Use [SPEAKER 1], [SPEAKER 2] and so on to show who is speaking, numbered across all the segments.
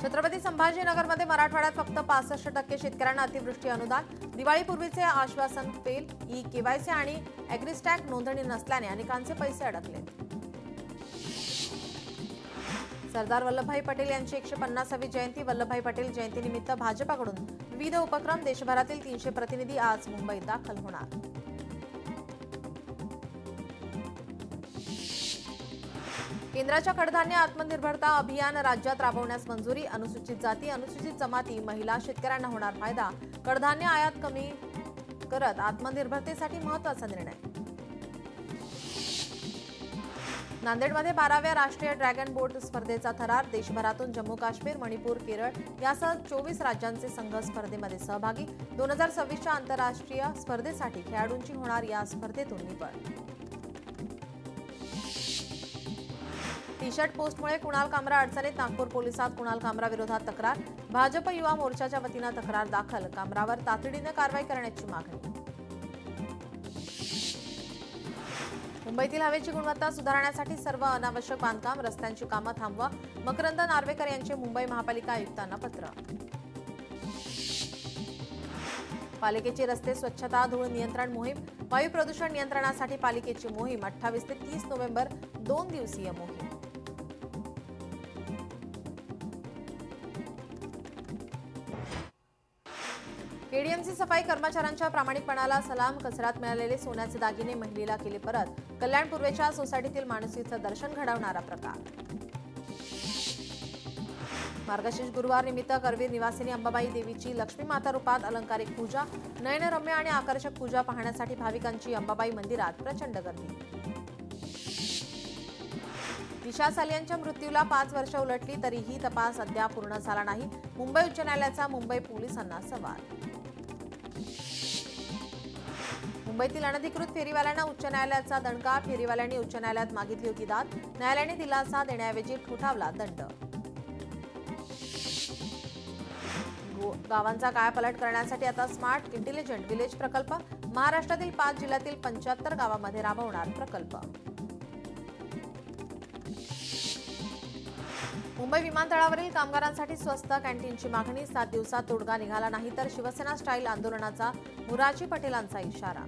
[SPEAKER 1] छत्रपती संभाजीनगरमध्ये मराठवाड्यात फक्त 65% शेतकऱ्यांना अतिवृष्टी अनुदान, दिवाळीपूर्वीचे आश्वासन फेल, ई-केवायसी आणि ॲग्रीस्टॅग नोंदणी नसल्याने अनेकांचे पैसे अडकले। सरदार वल्लभभाई पटेल यांची 150वी जयंती, वल्लभभाई पटेल जयंतीनिमित्त भाजपाकडून विविध उपक्रम, देशभरातील 300 प्रतिनिधी आज मुंबईत दाखल होणार। केंद्राच्या कडधान्य आत्मनिर्भरता अभियान राज्यात राबवण्यास मंजुरी, अनुसूचित जाती, अनुसूचित जमाती, महिला, शेतकऱ्यांना होणार फायदा, कडधान्य आयात कमी करत आत्मनिर्भरतेसाठी महत्त्वाचा निर्णय। नांदेडमध्ये 12व्या राष्ट्रीय ड्रॅगन बोट स्पर्धेचा थरार, देशभरातून जम्मू काश्मीर, मणिपूर, केरळ यासह 24 राज्यांचे संघ स्पर्धेमध्ये सहभागी। 2026च्या आंतरराष्ट्रीय स्पर्धेसाठी खेळाडूंची होणार या स्पर्धेतून निवड। टी शर्ट पोस्टमुळे कुणाल कामरा अडचणीत, नागपूर पोलिसात कुणाल कामरा विरोधात तक्रार, भाजप युवा मोर्चाच्या वतीने तक्रार दाखल, कामरावर तातडीने कारवाई करण्याची मागणी। मुंबईतील हवेची गुणवत्ता सुधारण्यासाठी सर्व अनावश्यक बांधकाम, रस्त्यांची कामं थांबवा, मकरंद नार्वेकर यांचे मुंबई महापालिका आयुक्तांना पत्र। पालिकेची रस्ते स्वच्छता, धूळ नियंत्रण मोहीम, वायू प्रदूषण नियंत्रणासाठी पालिकेची मोहीम 28 ते 30 नोव्हेंबर 2 दिवसीय मोहीम। केडीएमसी सफाई कर्मचाऱ्यांच्या प्रामाणिकपणाला सलाम, कचऱ्यात मिळालेले सोन्याचे दागिने महिलेला केले परत, कल्याण पूर्वेच्या सोसायटीतील माणुसकीचं दर्शन घडवणारा प्रकार। मार्गशीर्ष गुरुवार निमित्त करवीर निवासिनी अंबाबाई देवीची लक्ष्मी माता रूपात अलंकारिक पूजा, नयनरम्य आणि आकर्षक पूजा पाहण्यासाठी भाविकांची अंबाबाई मंदिरात प्रचंड गर्दी। दिशा सालियांच्या मृत्यूला 5 वर्ष उलटली तरीही तपास अद्याप पूर्ण झाला नाही, मुंबई उच्च न्यायालयाचा मुंबई पोलिसांना सवाल। मुंबईतील अनधिकृत फेरीवाल्यांना उच्च न्यायालयाचा दणका, फेरीवाल्यांनी उच्च न्यायालयात मागितली होती दाद, न्यायालयाने दिलासा देण्याऐवजी ठोठावला दंड। गावांचा कायापालट करण्यासाठी आता स्मार्ट इंटेलिजंट विलेज प्रकल्प, महाराष्ट्रातील 5 जिल्ह्यातील 75 गावांमध्ये राबवणार प्रकल्प। मुंबई विमानतळावरील कामगारांसाठी स्वस्त कॅन्टीनची मागणी, 7 दिवसात तोडगा निघाला नाही तर शिवसेना स्टाईल आंदोलनाचा मुराजी पटेलांचा इशारा।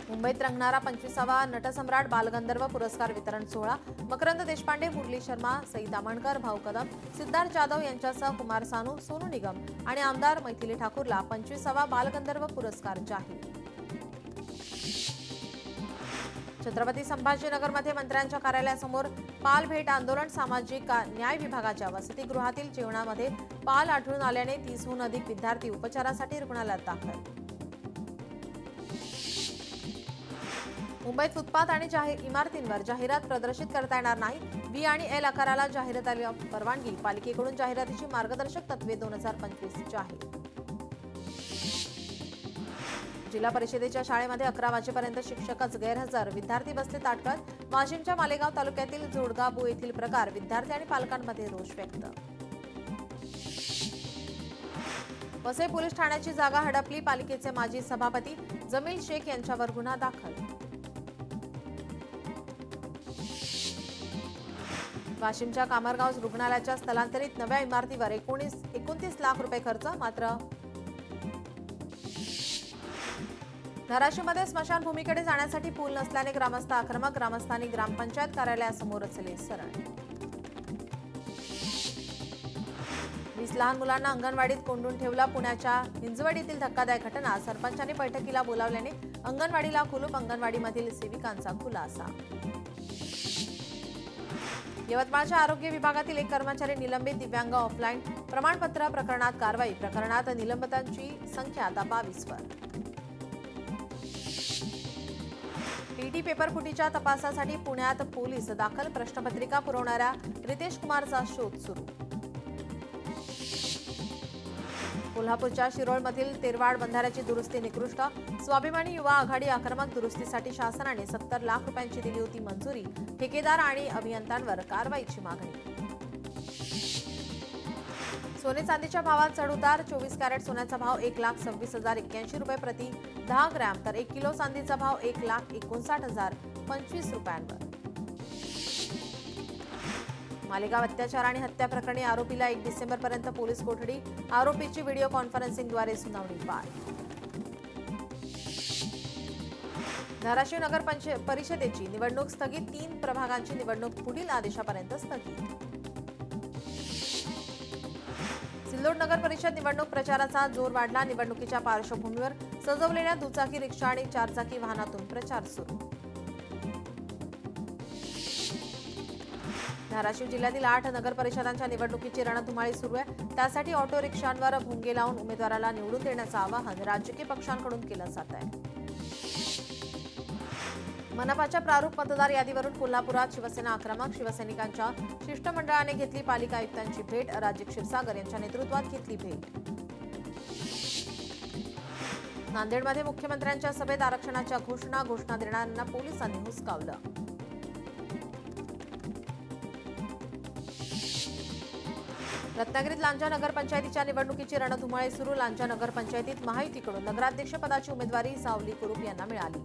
[SPEAKER 1] मुंबईत रंगणारा 25वा नटसम्राट बालगंधर्व पुरस्कार वितरण सोहळा, मकरंद देशपांडे, मुरली शर्मा, सईद आमणकर, भाऊ कदम, सिद्धार्थ जाधव यांच्यासह कुमार सानू, सोनू निगम आणि आमदार मैथिली ठाकूरला 25वा बालगंधर्व पुरस्कार जाहीर। छत्रपती संभाजीनगरमध्ये मंत्र्यांच्या कार्यालयासमोर पाल भेट आंदोलन, सामाजिक न्याय विभागाच्या वसतिगृहातील जेवणामध्ये पाल आढळून आल्याने 30हून अधिक विद्यार्थी उपचारासाठी रुग्णालयात दाखल। मुंबईत फुटपाथ आणि जाहीर इमारतींवर जाहिरात प्रदर्शित करता येणार नाही, व्ही आणि एल आकाराला जाहिरातीला परवानगी, पालिकेकडून जाहिरातीची मार्गदर्शक तत्त्वे 2025 जाहीर। जिल्हा परिषदेच्या शाळेमध्ये 11 वाजेपर्यंत शिक्षकच गैरहजर, विद्यार्थी बसले ताटकळत, वाशिमच्या मालेगाव तालुक्यातील जोडगाबू येथील प्रकार, विद्यार्थी आणि पालकांमध्ये रोष व्यक्त। वसई पोलीस ठाण्याची जागा हडपली, पालिकेचे माजी सभापती जमील शेख यांच्यावर गुन्हा दाखल। वाशिमच्या कामरगाव रुग्णालयाच्या स्थलांतरित नव्या इमारतीवर 29 लाख रुपये खर्च, मात्र धाराशिवमध्ये स्मशानभूमीकडे जाण्यासाठी पूल नसल्याने ग्रामस्थ आक्रमक, ग्रामस्थांनी ग्रामपंचायत कार्यालयासमोर रचले सरण। 20 लहान मुलांना अंगणवाडीत कोंडून ठेवला, पुण्याच्या हिंजवडीतील धक्कादायक घटना, सरपंचांनी बैठकीला बोलावल्याने अंगणवाडीला कुलूप, अंगणवाडीमधील सेविकांचा खुलासा। यवतमाळच्या आरोग्य विभागातील एक कर्मचारी निलंबित, दिव्यांग ऑफलाईन प्रमाणपत्र प्रकरणात कारवाई, प्रकरणात निलंबितांची संख्या आता 22वर। टीटी पेपर फुटीच्या तपासासाठी पुण्यात पोलीस दाखल, प्रश्नपत्रिका पुरवणाऱ्या रितेश कुमारचा शोध सुरू। कोल्हापूरच्या शिरोळमधील तेरवाड बंधाऱ्याची दुरुस्ती निकृष्ट, स्वाभिमानी युवा आघाडी आक्रमक, दुरुस्तीसाठी शासनाने 70 लाख रुपयांची दिली होती मंजुरी, ठेकेदार आणि अभियंत्यांवर कारवाईची मागणी। सोने चांदीच्या भावात चढउतार, 24 कॅरेट सोन्याचा भाव 1,26,081 रुपये प्रति 10 ग्रॅम, तर 1 किलो चांदीचा भाव 1,59,025 रुपयांवर। मालेगाव अत्याचार आणि हत्या प्रकरणी आरोपीला 1 डिसेंबरपर्यंत पोलीस कोठडी, आरोपीची व्हिडिओ कॉन्फरन्सिंगद्वारे सुनावणी पार. धाराशिव नगर परिषदेची निवडणूक स्थगित, 3 प्रभागांची निवडणूक पुढील आदेशापर्यंत स्थगित. सिल्लोड नगर परिषद निवडणूक प्रचाराचा जोर वाढला. निवडणुकीच्या पार्श्वभूमीवर सजवलेल्या दुचाकी रिक्षा आणि 4 चाकी वाहनातून प्रचार सुरू. धाराशिव जिल्ह्यातील 8 नगर परिषदांच्या निवडणुकीची रणधुमाळी सुरू आहे. त्यासाठी ऑटो रिक्षांवर भोंगे लावून उमेदवाराला निवडून देण्याचं आवाहन राजकीय पक्षांकडून केलं जात आहे. मनपाच्या प्रारूप मतदार यादीवरून कोल्हापुरात शिवसेना आक्रमक. शिवसैनिकांच्या शिष्टमंडळाने घेतली पालिका आयुक्तांची भेट. राजीव क्षीरसागर यांच्या नेतृत्वात घेतली भेट. नांदेडमध्ये मुख्यमंत्र्यांच्या सभेत आरक्षणाच्या घोषणा देणाऱ्यांना पोलिसांनी हुसकावलं. रत्नागिरीत लांजा नगरपंचायतीच्या निवडणुकीची रणधुमाळी सुरू. लांजा नगरपंचायतीत महायुतीकडून नगराध्यक्षपदाची उमेदवारी सावली कुरूप यांना मिळाली.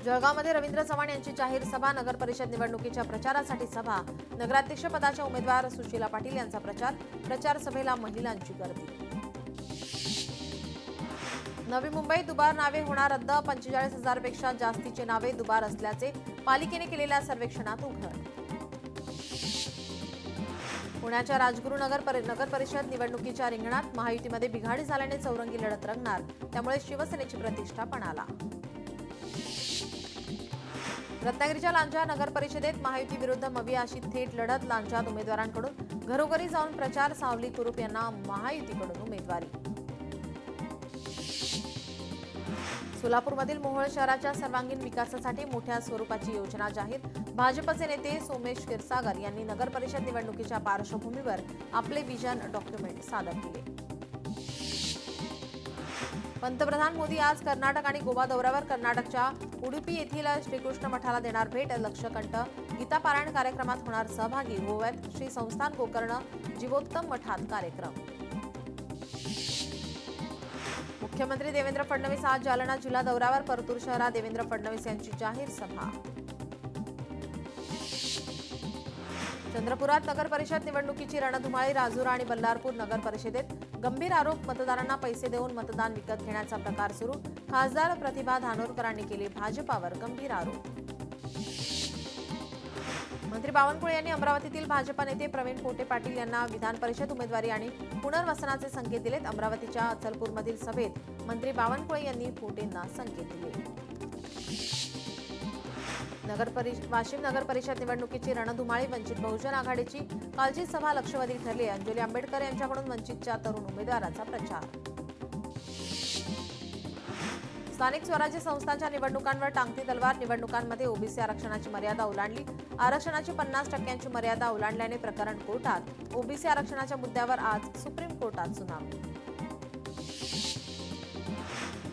[SPEAKER 1] जळगावमध्ये रवींद्र चव्हाण यांची जाहीर सभा. नगर परिषद निवडणुकीच्या प्रचारासाठी सभा. नगराध्यक्षपदाच्या उमेदवार सुशीला पाटील यांचा प्रचार सभेला महिलांची गर्दी. नवी मुंबईत दुबार नावे होणार रद्द. 45,000 पेक्षा जास्तीचे नावे दुबार असल्याचे पालिकेने केलेल्या सर्वेक्षणात उघड. पुण्याच्या राजगुरुनगर नगर परिषद निवडणुकीच्या रिंगणात महायुतीमध्ये बिघाडी झाल्याने चौरंगी लढत रंगणार. त्यामुळे शिवसेनेची प्रतिष्ठा पणाला. रत्नागिरीच्या लांजा नगर परिषदेत महायुती विरुद्ध मविया अशी थेट लढत. लांजात उमेदवारांकडून घरोघरी जाऊन प्रचार. सावली कुरूप यांना महायुतीकडून उमेदवारी. सोलापूरमधील मोहोळ शहराच्या सर्वांगीण विकासासाठी मोठ्या स्वरूपाची योजना जाहीर. भाजपचे नेते सोमेश क्षीरसागर यांनी नगर परिषद निवडणुकीच्या पार्श्वभूमीवर आपले विजन डॉक्युमेंट सादर केले. पंतप्रधान मोदी आज कर्नाटक आणि गोवा दौऱ्यावर. कर्नाटकच्या उडुपी येथील श्रीकृष्ण मठाला देणार भेट. लक्षकंठ गीतापारायण कार्यक्रमात होणार सहभागी. गोव्यात श्री संस्थान गोकर्ण जीवोत्तम मठात कार्यक्रम. मुख्यमंत्री देवेंद्र फडणवीस आज जालना जिल्हा दौऱ्यावर. परतूर शहरात देवेंद्र फडणवीस यांची जाहीर सभा. चंद्रपुरात नगर परिषद निवडणुकीची रणधुमाळी. राजुरा आणि बल्लारपूर नगर परिषदेत गंभीर आरोप. मतदारांना पैसे देऊन मतदान विकत घेण्याचा प्रकार सुरू. खासदार प्रतिभा धानोरकरांनी केले भाजपावर गंभीर आरोप. मंत्री बावनकुळे यांनी अमरावतीतील भाजपा नेते प्रवीण पोटे पाटील यांना विधान परिषद उमेदवारी आणि पुनर्वसनाचे संकेत दिलेत. अमरावतीच्या अचलपूरमधील सभेत मंत्री बावनकुळे यांनी पोटेंना संकेत दिले. वाशिम नगर परिषद निवडणुकीची रणधुमाळी. वंचित बहुजन आघाडीची कालची सभा लक्षवेधी ठरली. अंजली आंबेडकर यांच्याकडून वंचितच्या तरुण उमेदवाराचा प्रचार. स्थानिक स्वराज्य संस्थांच्या निवडणुकांवर टांगती तलवार. निवडणुकांमध्ये ओबीसी आरक्षणाची मर्यादा ओलांडली. आरक्षणाची 50% मर्यादा ओलांडल्याने प्रकरण कोर्टात. ओबीसी आरक्षणाच्या मुद्द्यावर आज सुप्रीम कोर्टात सुनावणी.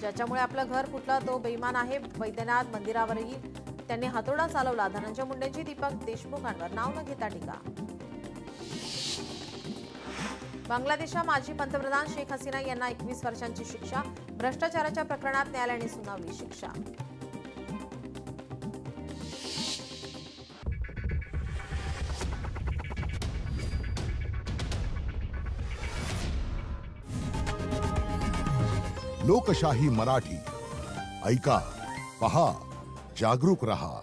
[SPEAKER 1] ज्याच्यामुळे आपलं घर फुटलं तो बेईमान आहे. वैद्यनाथ मंदिरावरही त्यांनी हातोडा चालवला. धनंजय मुंडेंची दीपक देशमुखांवर नाव न घेता टीका. बांगलादेशच्या माजी पंतप्रधान शेख हसीना यांना 21 वर्षांची शिक्षा. भ्रष्टाचाराच्या प्रकरणात न्यायालयाने सुनावली शिक्षा.
[SPEAKER 2] लोकशाही मराठी ऐका, पहा, जागरूक रहा.